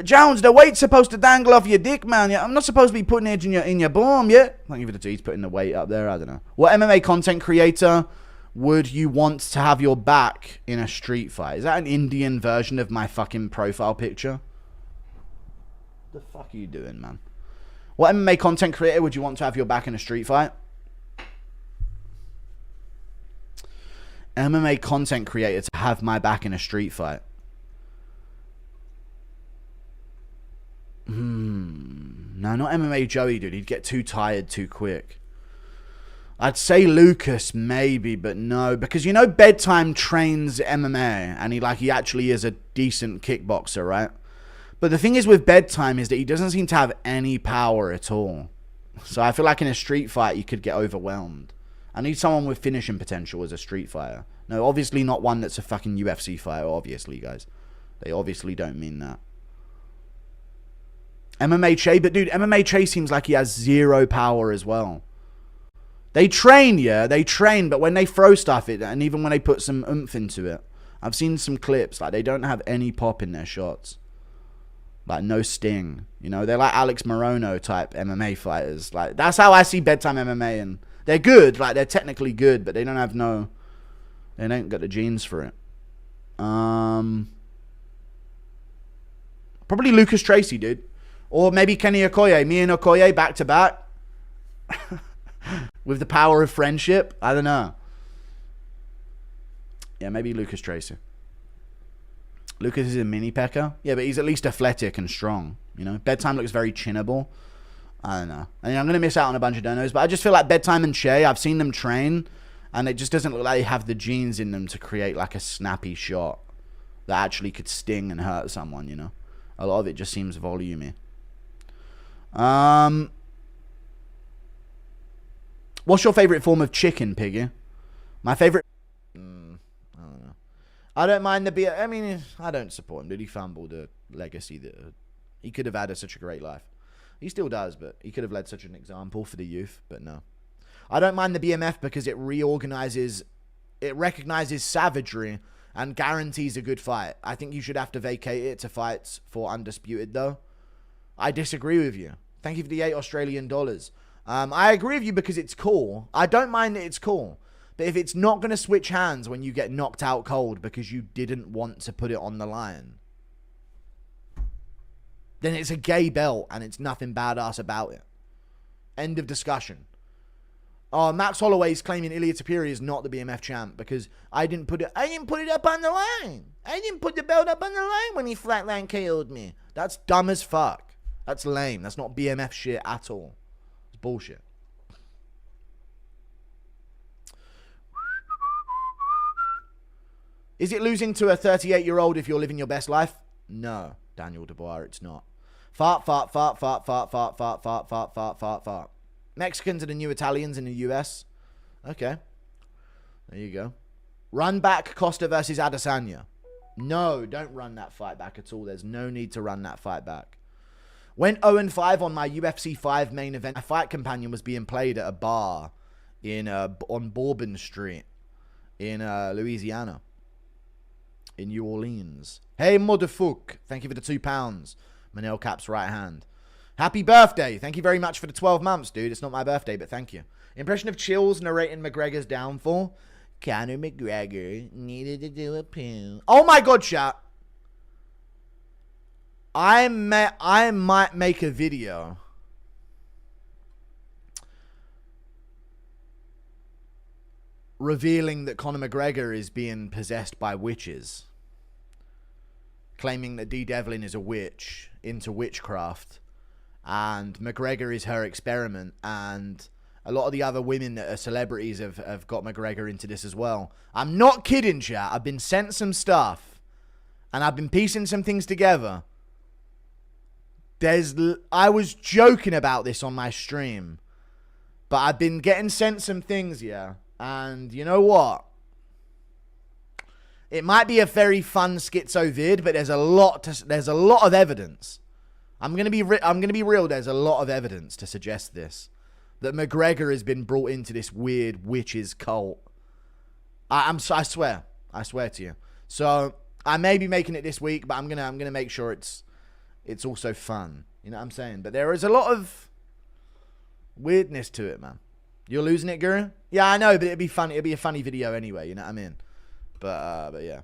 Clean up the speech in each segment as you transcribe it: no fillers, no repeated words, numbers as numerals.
Jones, the weight's supposed to dangle off your dick, man. I'm not supposed to be putting it in your bum, yeah? Thank you for the tweets, putting the weight up there. I don't know. What MMA content creator would you want to have your back in a street fight? Is that an Indian version of my fucking profile picture? The fuck are you doing, man? What MMA content creator would you want to have your back in a street fight? MMA content creator to have my back in a street fight. No, not MMA Joey, dude. He'd get too tired too quick. I'd say Lucas, maybe, but no. Because, you know, Bedtime trains MMA, and he actually is a decent kickboxer, right? But the thing is with Bedtime is that he doesn't seem to have any power at all. So I feel like in a street fight, you could get overwhelmed. I need someone with finishing potential as a street fighter. No, obviously not one that's a fucking UFC fighter, obviously, guys. They obviously don't mean that. MMA Che, but dude, MMA Che seems like he has zero power as well. They train, yeah, they train, but when they throw stuff, and even when they put some oomph into it, I've seen some clips, like, they don't have any pop in their shots. Like, no sting. You know, they're like Alex Morono type MMA fighters. Like, that's how I see Bedtime MMA, and they're good, like, they're technically good, but they don't have they don't got the genes for it. Probably Lucas Tracy, dude. Or maybe Kenny Okoye. Me and Okoye back to back. With the power of friendship. I don't know. Yeah, maybe Lucas Tracy. Lucas is a mini pecker. Yeah, but he's at least athletic and strong. You know, Bedtime looks very chinnable. I don't know. I mean, I'm going to miss out on a bunch of donos, but I just feel like Bedtime and Che, I've seen them train, and it just doesn't look like they have the genes in them to create like a snappy shot that actually could sting and hurt someone, you know. A lot of it just seems volumey. What's your favorite form of chicken, Piggy? My favorite... I don't know. I don't mind the beer. I mean, I don't support him. Did he fumbled a legacy that he could have had such a great life? He still does, but he could have led such an example for the youth, but no. I don't mind the BMF because it reorganizes, it recognizes savagery and guarantees a good fight. I think you should have to vacate it to fights for Undisputed, though. I disagree with you. Thank you for the $8 Australian. I agree with you because it's cool. I don't mind that it's cool. But if it's not going to switch hands when you get knocked out cold because you didn't want to put it on the line, then it's a gay belt and it's nothing badass about it. End of discussion. Max Holloway's claiming Ilya Tapiri is not the BMF champ because I didn't put it up on the line. I didn't put the belt up on the line when he flatline KO'd me. That's dumb as fuck. That's lame. That's not BMF shit at all. It's bullshit. Is it losing to a 38-year-old if you're living your best life? No, Daniel Dubois, it's not. Fart, fart, fart, fart, fart, fart, fart, fart, fart, fart, fart, fart. Mexicans are the new Italians in the US. Okay. There you go. Run back Costa versus Adesanya. No, don't run that fight back at all. There's no need to run that fight back. Went 0-5 on my UFC 5 main event. My fight companion was being played at a bar on Bourbon Street in Louisiana. In New Orleans. Hey, motherfuck. Thank you for the £2. Manel Cap's right hand. Happy birthday. Thank you very much for the 12 months, dude. It's not my birthday, but thank you. Impression of Chills narrating McGregor's downfall. Conor McGregor needed to do a poo. Oh my god, chat. I might make a video revealing that Conor McGregor is being possessed by witches. Claiming that Dee Devlin is a witch into witchcraft. And McGregor is her experiment. And a lot of the other women that are celebrities have got McGregor into this as well. I'm not kidding, chat. I've been sent some stuff. And I've been piecing some things together. I was joking about this on my stream. But I've been getting sent some things, yeah. And you know what? It might be a very fun schizo vid, but there's a lot of evidence. I'm gonna be real. There's a lot of evidence to suggest this, that McGregor has been brought into this weird witches cult. I swear to you. So I may be making it this week, but I'm gonna make sure it's also fun. You know what I'm saying? But there is a lot of weirdness to it, man. You're losing it, Guru? Yeah, I know, but it'd be funny. It'd be a funny video anyway. You know what I mean? But yeah.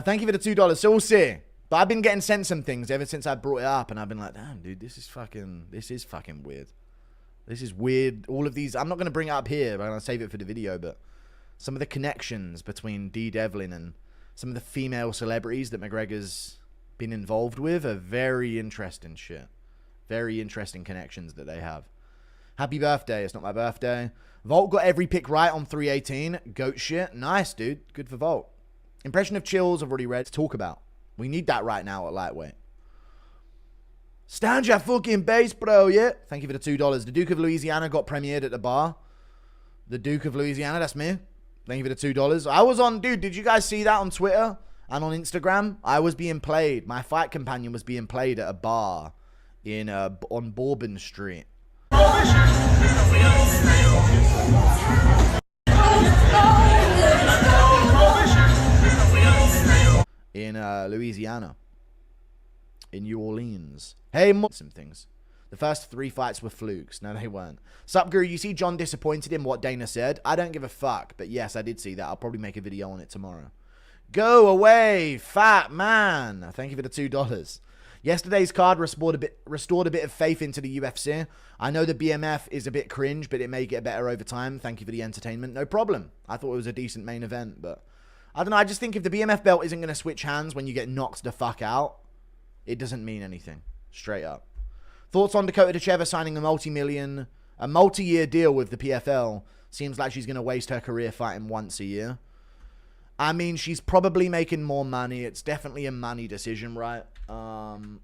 Thank you for the $2. So we'll see. But I've been getting sent some things ever since I brought it up, and I've been like, damn, dude, this is fucking weird. This is weird. All of these, I'm not going to bring it up here, but I'm going to save it for the video, but some of the connections between D. Devlin and some of the female celebrities that McGregor's been involved with are very interesting shit. Very interesting connections that they have. Happy birthday. It's not my birthday. Volt got every pick right on 318. Goat shit. Nice, dude. Good for Volt. Impression of chills I've already read. To talk about. We need that right now at lightweight. Stand your fucking base, bro, yeah? Thank you for the $2. The Duke of Louisiana got premiered at the bar. The Duke of Louisiana, that's me. Thank you for the $2. I was on, dude, did you guys see that on Twitter and on Instagram? I was being played. My fight companion was being played at a bar in on Bourbon Street. In Louisiana. In New Orleans. Hey, some things. The first 3 fights were flukes. No, they weren't. Sup, Guru, you see John disappointed in what Dana said? I don't give a fuck. But yes, I did see that. I'll probably make a video on it tomorrow. Go away, fat man. Thank you for the $2. Yesterday's card restored a bit of faith into the UFC. I know the BMF is a bit cringe, but it may get better over time. Thank you for the entertainment. No problem. I thought it was a decent main event, but I don't know. I just think if the BMF belt isn't going to switch hands when you get knocked the fuck out, it doesn't mean anything. Straight up. Thoughts on Dakota Dacheva signing a multi-year deal with the PFL? Seems like she's going to waste her career fighting once a year. I mean, she's probably making more money. It's definitely a money decision, right? So I'm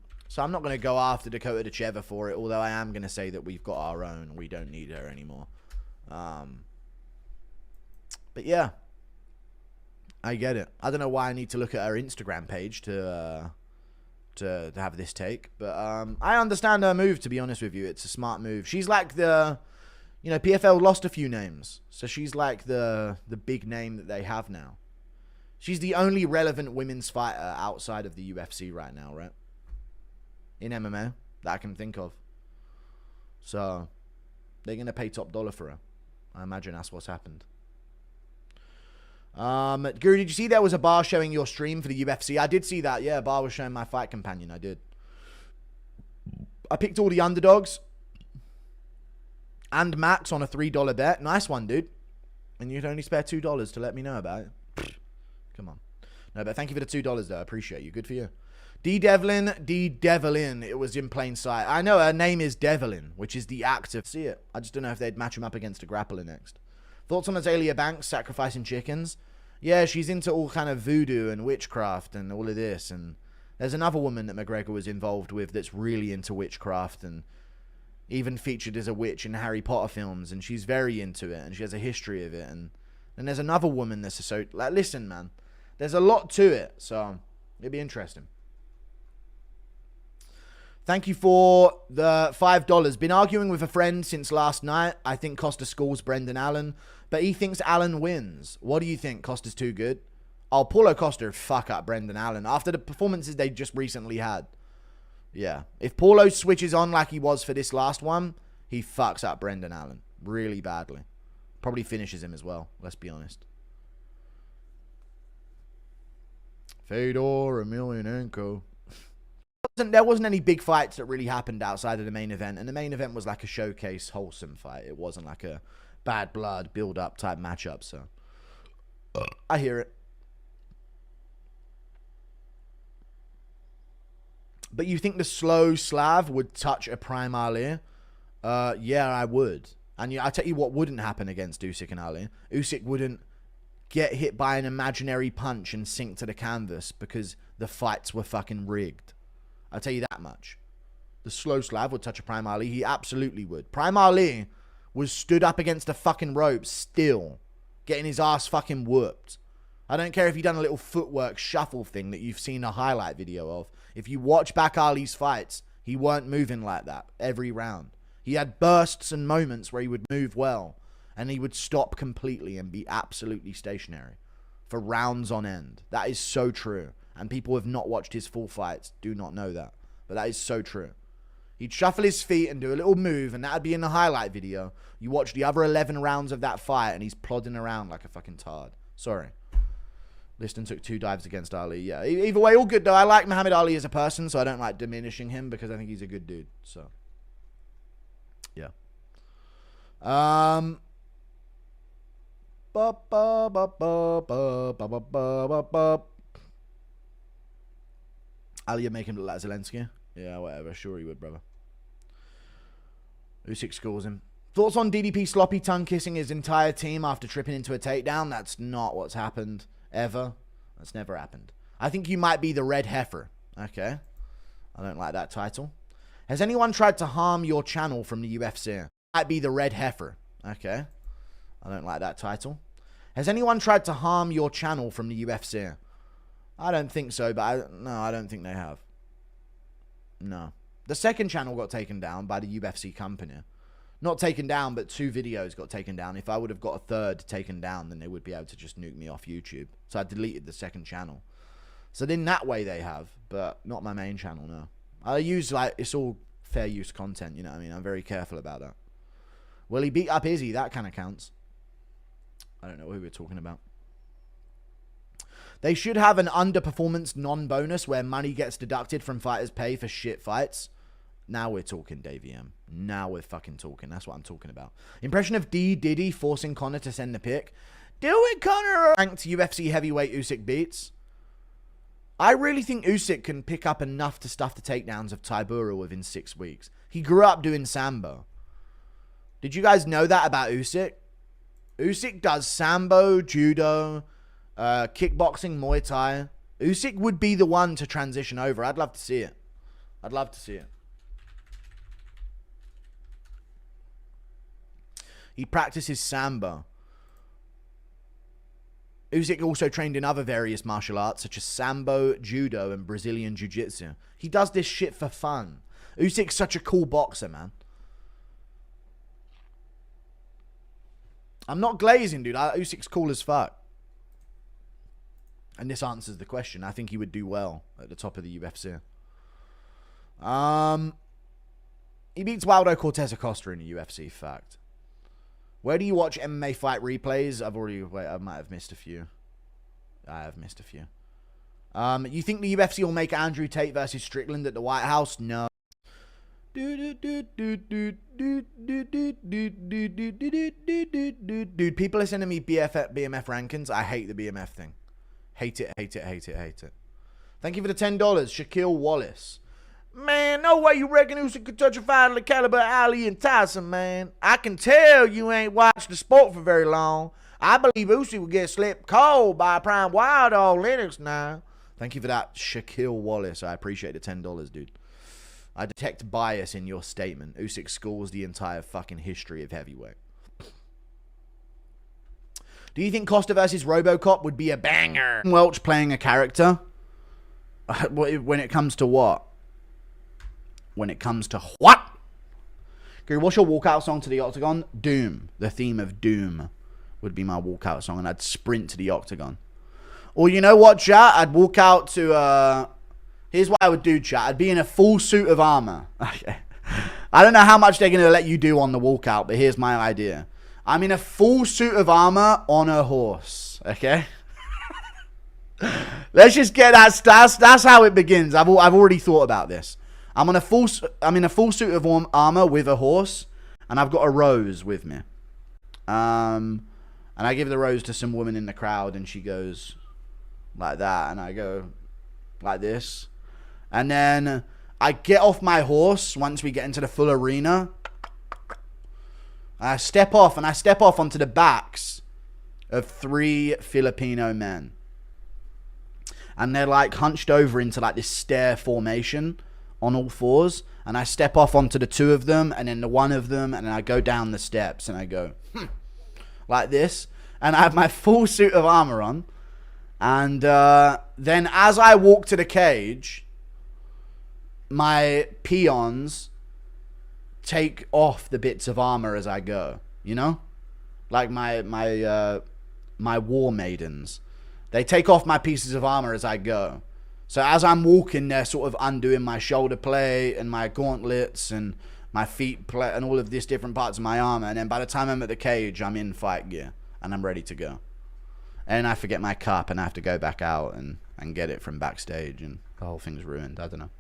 not going to go after Dakota Dacheva for it, although I am going to say that we've got our own. We don't need her anymore. But yeah. I get it. I don't know why I need to look at her Instagram page to have this take, but I understand her move, to be honest with you. It's a smart move. She's like the, you know, PFL lost a few names, so she's like the big name that they have now. She's the only relevant women's fighter outside of the UFC right now, right? In MMA that I can think of. So they're gonna pay top dollar for her. I imagine that's what's happened. Guru, did you see there was a bar showing your stream for the UFC? I did see that. Yeah, a bar was showing my fight companion. I did. I picked all the underdogs and Max on a $3 bet. Nice one, dude. And you'd only spare $2 to let me know about it. Come on. No, but thank you for the $2 though. I appreciate you. Good for you. D. Devlin. It was in plain sight. I know her name is Devlin, which is the actor. See it. I just don't know if they'd match him up against a grappler next. Thoughts on Azalea Banks sacrificing chickens? Yeah, she's into all kind of voodoo and witchcraft and all of this. And there's another woman that McGregor was involved with that's really into witchcraft and even featured as a witch in Harry Potter films. And she's very into it and she has a history of it. And then there's another woman that's so like, listen, man, there's a lot to it. So it'd be interesting. Thank you for the $5. Been arguing with a friend since last night. I think Costa schools Brendan Allen, but he thinks Allen wins. What do you think? Costa's too good? Oh, Paulo Costa would fuck up Brendan Allen after the performances they just recently had. Yeah. If Paulo switches on like he was for this last one, he fucks up Brendan Allen really badly. Probably finishes him as well, let's be honest. Fedor Emelianenko. There wasn't any big fights that really happened outside of the main event, and the main event was like a showcase, wholesome fight. It wasn't like a bad blood, build-up type matchup, so I hear it. But you think the slow Slav would touch a prime Ali? Yeah, I would. And I tell you what wouldn't happen against Usyk and Ali. Usyk wouldn't get hit by an imaginary punch and sink to the canvas because the fights were fucking rigged. I'll tell you that much. The slow Slav would touch a Prime Ali. He absolutely would. Prime Ali was stood up against the fucking ropes still, getting his ass fucking whooped. I don't care if you've done a little footwork shuffle thing that you've seen a highlight video of. If you watch back Ali's fights, he weren't moving like that every round. He had bursts and moments where he would move well. and he would stop completely and be absolutely stationary for rounds on end. That is so true. And people who have not watched his full fights do not know that. But that is so true. He'd shuffle his feet and do a little move, and that would be in the highlight video. You watch the other 11 rounds of that fight, and he's plodding around like a fucking tard. Sorry. Liston took 2 dives against Ali. Yeah, either way, all good, though. I like Muhammad Ali as a person, so I don't like diminishing him because I think he's a good dude. So, yeah. Ali would make him look like Zelensky. Yeah, whatever. Sure he would, brother. Usyk scores him. Thoughts on DDP sloppy tongue kissing his entire team after tripping into a takedown? That's not what's happened ever. That's never happened. I think you might be the red heifer. Okay. I don't like that title. Has anyone tried to harm your channel from the UFC? Might be the red heifer. Okay. I don't like that title. Has anyone tried to harm your channel from the UFC? I don't think so, but no, I don't think they have. No. The second channel got taken down by the UFC company. Not taken down, but 2 videos got taken down. If I would have got a third taken down, then they would be able to just nuke me off YouTube. So I deleted the second channel. So then that way they have, but not my main channel, no. I use, like, it's all fair use content, you know what I mean? I'm very careful about that. Well, he beat up Izzy. That kind of counts. I don't know who we're talking about. They should have an underperformance non-bonus where money gets deducted from fighters' pay for shit fights. Now we're talking, Davey M. Now we're fucking talking. That's what I'm talking about. Impression of D. Diddy forcing Conor to send the pic. Do it, Conor! Ranked UFC heavyweight Usyk beats. I really think Usyk can pick up enough to stuff the takedowns of Tybura within 6 weeks. He grew up doing Sambo. Did you guys know that about Usyk? Usyk does Sambo, Judo, kickboxing, Muay Thai. Usyk would be the one to transition over. I'd love to see it. I'd love to see it. He practices Sambo. Usyk also trained in other various martial arts such as Sambo, Judo, and Brazilian Jiu-Jitsu. He does this shit for fun. Usyk's such a cool boxer, man. I'm not glazing, dude. Usyk's cool as fuck. And this answers the question. I think he would do well at the top of the UFC. He beats Waldo Cortez Acosta in the UFC, fact. Where do you watch MMA fight replays? I might have missed a few. I have missed a few. You think the UFC will make Andrew Tate versus Strickland at the White House? No. Dude, people are sending me BMF rankings. I hate the BMF thing. Hate it, hate it, hate it, hate it. Thank you for the $10. Shaquille Wallace. Man, no way you reckon Usyk could touch a fighter the caliber of Ali and Tyson, man. I can tell you ain't watched the sport for very long. I believe Usyk will get slipped cold by Prime Wild Dog Linux now. Thank you for that, Shaquille Wallace. I appreciate the $10, dude. I detect bias in your statement. Usyk scores the entire fucking history of heavyweight. Do you think Costa versus RoboCop would be a banger? Welch playing a character? When it comes to what? When it comes to what? Gary, what's your walkout song to the octagon? Doom. The theme of Doom would be my walkout song, and I'd sprint to the octagon. Or you know what, chat? I'd walk out to... Here's what I would do, chat. I'd be in a full suit of armor. Okay. I don't know how much they're going to let you do on the walkout, but here's my idea. I'm in a full suit of armor on a horse. Okay? Let's just get that. That's how it begins. I've already thought about this. I'm in a full suit of armor with a horse, and I've got a rose with me. And I give the rose to some woman in the crowd, and she goes like that, and I go like this. And then I get off my horse once we get into the full arena. I step off onto the backs of 3 Filipino men. And they're like hunched over into like this stair formation on all fours. And I step off onto the 2 of them and then the 1 of them. And then I go down the steps and I go like this. And I have my full suit of armor on. And then as I walk to the cage, my peons take off the bits of armor as I go, you know? like my war maidens. They take off my pieces of armor as I go. So as I'm walking, they're sort of undoing my shoulder plate and my gauntlets and my feet plate and all of these different parts of my armor. And then by the time I'm at the cage, I'm in fight gear and I'm ready to go. And I forget my cup and I have to go back out and get it from backstage, and the whole thing's ruined. I don't know.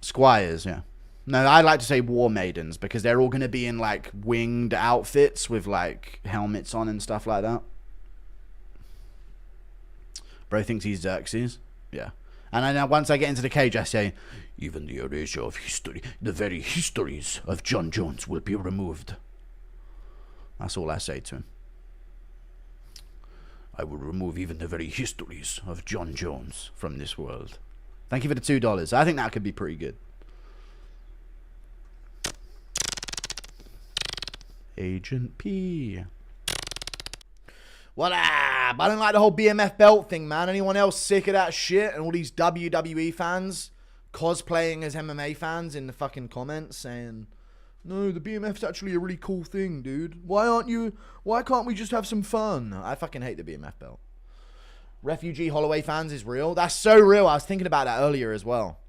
Squires, yeah. No, I like to say war maidens because they're all going to be in like winged outfits with like helmets on and stuff like that. Bro thinks he's Xerxes. Yeah. And then once I get into the cage, I say, even the erasure of history, the very histories of John Jones will be removed. That's all I say to him. I will remove even the very histories of John Jones from this world. Thank you for the $2. I think that could be pretty good. Agent P. What up? I don't like the whole BMF belt thing, man. Anyone else sick of that shit? And all these WWE fans cosplaying as MMA fans in the fucking comments saying, no, the BMF's actually a really cool thing, dude. Why can't we just have some fun? I fucking hate the BMF belt. Refugee Holloway fans is real. That's so real. I was thinking about that earlier as well.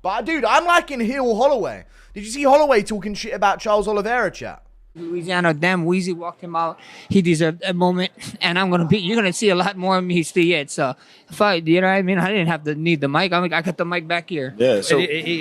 But dude, I'm liking heel Holloway. Did you see Holloway talking shit about Charles Oliveira, chat? Louisiana, damn, Weezy walked him out. He deserved a moment, and you're gonna see a lot more of me still yet. So, you know what I mean? I didn't have to need the mic. I got the mic back here. Yeah. So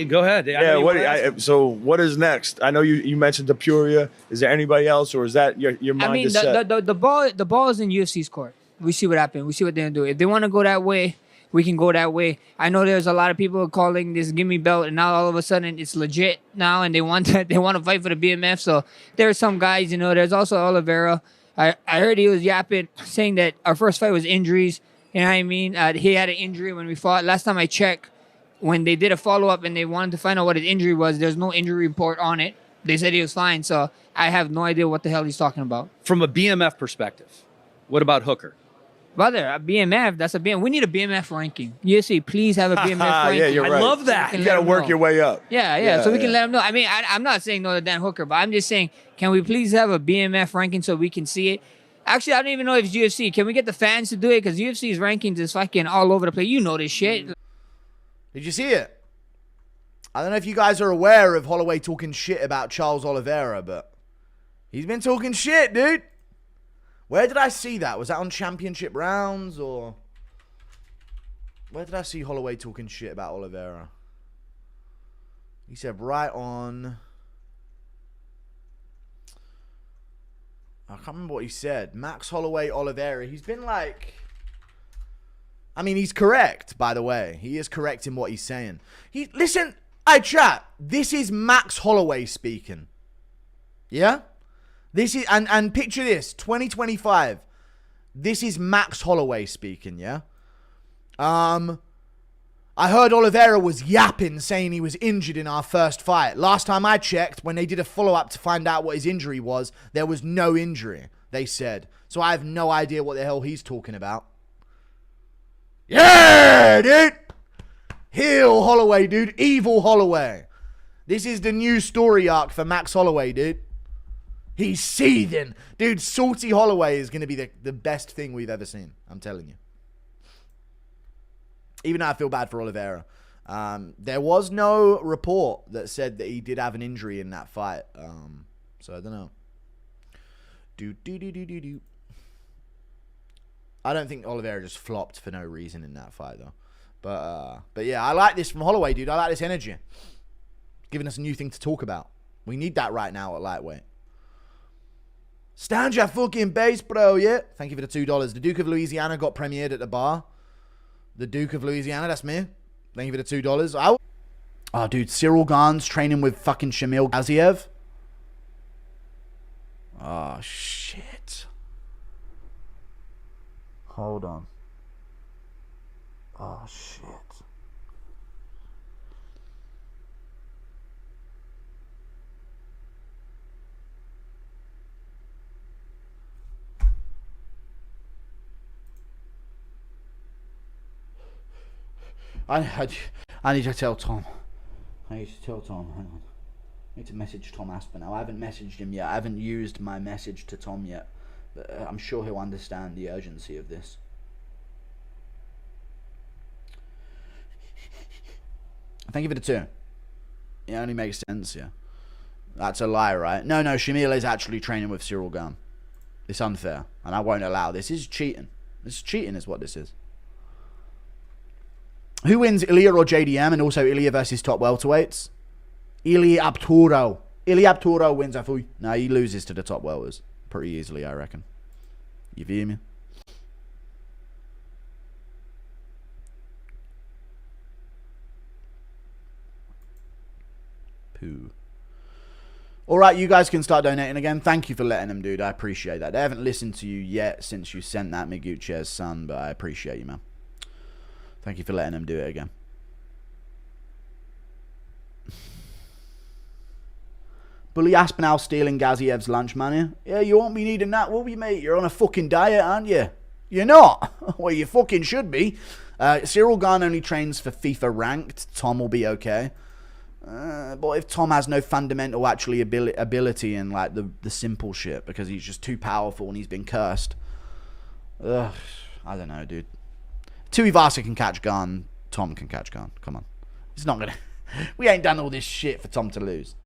go ahead. So what is next? I know you mentioned the Puria. Is there anybody else, or is that your mind? I mean, set? the ball is in UFC's court. We see what happened. We see what they're gonna do. If they want to go that way, we can go that way. I know there's a lot of people calling this gimme belt, and now all of a sudden it's legit now, and they want to fight for the BMF. So there's some guys, you know. There's also Oliveira. I heard he was yapping, saying that our first fight was injuries. You know what I mean? He had an injury when we fought. Last time I checked, when they did a follow-up and they wanted to find out what his injury was, there's no injury report on it. They said he was fine. So I have no idea what the hell he's talking about. From a BMF perspective, what about Hooker? Brother, a BMF, that's a BMF. We need a BMF ranking. UFC, please have a BMF ranking. Yeah, you're right. I love that. You got to work your way up. Yeah, so we can let them know. I mean, I'm not saying no to Dan Hooker, but I'm just saying, can we please have a BMF ranking so we can see it? Actually, I don't even know if it's UFC. Can we get the fans to do it? Because UFC's rankings is fucking all over the place. You know this shit. Did you see it? I don't know if you guys are aware of Holloway talking shit about Charles Oliveira, but he's been talking shit, dude. Where did I see that? Was that on Championship Rounds or... Where did I see Holloway talking shit about Oliveira? He said right on... I can't remember what he said. Max Holloway, Oliveira. He's been like... I mean, he's correct, by the way. He is correct in what he's saying. Listen, chat. This is Max Holloway speaking. Yeah? This is, and picture this, 2025. This is Max Holloway speaking, yeah? I heard Oliveira was yapping, saying he was injured in our first fight. Last time I checked, when they did a follow-up to find out what his injury was, there was no injury, they said. So I have no idea what the hell he's talking about. Yeah, dude! Heel Holloway, dude. Evil Holloway. This is the new story arc for Max Holloway, dude. He's seething. Dude, Salty Holloway is going to be the best thing we've ever seen. I'm telling you. Even though I feel bad for Oliveira. There was no report that said that he did have an injury in that fight. So I don't know. I don't think Oliveira just flopped for no reason in that fight, though. But yeah, I like this from Holloway, dude. I like this energy. Giving us a new thing to talk about. We need that right now at lightweight. Stand your fucking base, bro, yeah? Thank you for the $2. The Duke of Louisiana got premiered at the bar. The Duke of Louisiana, that's me. Thank you for the $2. Oh, dude, Ciryl Gane's training with fucking Shamil Gaziev. Oh, shit. Hold on. Oh, shit. I need to tell Tom. I need to tell Tom. Hang on. need to message Tom Aspinall. I haven't messaged him yet. I haven't used my message to Tom yet. But I'm sure he'll understand the urgency of this. Thank you for the 2. It only makes sense, yeah. That's a lie, right? No, Shamil is actually training with Ciryl Gane. It's unfair, and I won't allow this. This is cheating. This is cheating is what this is. Who wins, Ilya or JDM, and also Ilya versus top welterweights? Ilya Abturo. Ilya Abturo wins, I thought. No, he loses to the top welters pretty easily, I reckon. You feel me? Poo. All right, you guys can start donating again. Thank you for letting them, dude. I appreciate that. They haven't listened to you yet since you sent that Miguchez son, but I appreciate you, man. Thank you for letting them do it again. Bully Aspinall stealing Gaziev's lunch money. Yeah, you won't be needing that, will you, mate? You're on a fucking diet, aren't you? You're not. Well, you fucking should be. Ciryl Gane only trains for FIFA ranked. Tom will be okay. But if Tom has no fundamental actually ability in like the simple shit because he's just too powerful and he's been cursed. I don't know, dude. Tuivasa can catch Gane. Tom can catch Gane. Come on. It's not gonna. We ain't done all this shit for Tom to lose.